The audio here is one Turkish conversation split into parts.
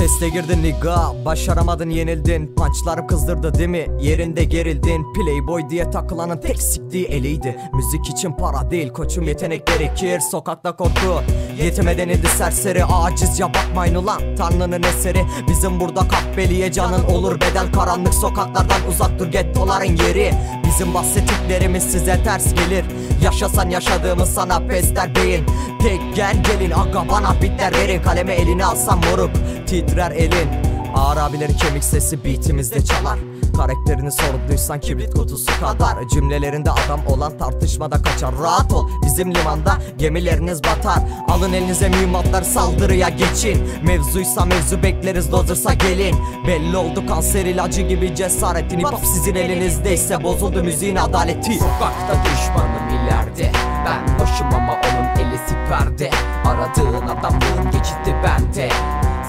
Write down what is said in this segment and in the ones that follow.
Teste girdin nigga, başaramadın yenildin. Punchlarım kızdırdı değil mi? Yerinde gerildin. Playboy diye takılanın tek siktiği eliydi. Müzik için para değil koçum, yetenek gerekir. Sokakta korku yetime denildi serseri. Acizce bakmayın ulan Tanrı'nın eseri. Bizim burada kahveliye canın olur bedel. Karanlık sokaklardan uzak dur, gettoların yeri. Bizim bahsettiklerimiz size ters gelir. Yaşasan yaşadığımız sana pester beyin. Tek gel gelin aga bana bitler verin. Kaleme eline alsam moruk titrer elin. Ağır abileri kemik sesi beatimizde çalar. Karakterini sorduysan kibrit kutusu kadar. Cümlelerinde adam olan tartışmada kaçar. Rahat ol bizim limanda gemileriniz batar. Alın elinize mühimmatlar saldırıya geçin. Mevzuysa mevzu bekleriz, dozırsa gelin. Belli oldu kanser ilacı gibi cesaretin. Hip hop sizin elinizdeyse bozuldu müziğin adaleti. Sokakta düşmanım ileride, ben boşum ama onun eli siperde. Aradığın adamlığın geçiti bende.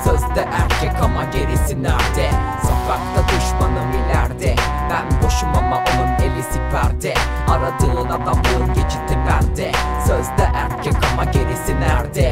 Sözde erkek ama gerisi nerede? Sokakta düşmanım ileride, ben boşum ama onun eli siperde. Aradığın adamlığın geçiti bende. Sözde erkek ama gerisi nerede?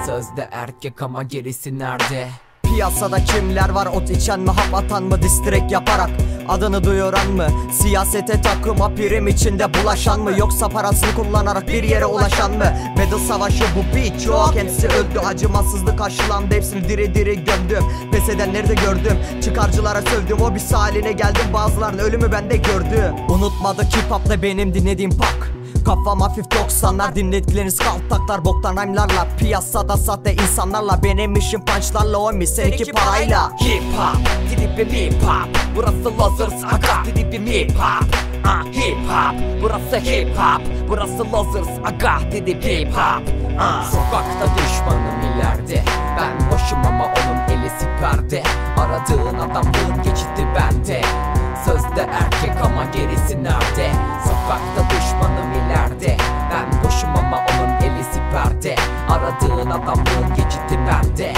Sözde erkek ama gerisi nerede? Piyasada kimler var, ot içen mi, hap atan mı, distrek yaparak adını duyuran mı? Siyasete takıma prim içinde bulaşan mı? Yoksa parasını kullanarak bir yere ulaşan mı? Medal savaşı bu birçok hepsi öldü. Acımasızlık karşılandı, hepsini diri diri gömdüm. Pes edenleri de gördüm, çıkarcılara sövdüm. O bir haline geldim, bazılarının ölümü bende gördü. Unutmadık hip hop'ta benim dinlediğim pak. Kafam hafif 90'lar, dinledikleriniz kaltaklar boktan rhyme'larla. Piyasada sahte insanlarla, benim işim punchlarla, o mi seninki parayla. Hip hop, tripim hip hop, burası Losers aga, tripim hip hop. Hip hop, burası hip hop, burası Losers aga, tripim hip hop. Sokakta düşmanım ileride, ben boşum ama onun eli siperde. Aradığın adamlığın geçiti bende. Sözde erkek ama gerisi nerede? Sokakta düşmanım ileride, ben boşum ama onun eli siperde. Aradığın adamlığın geçiti bende.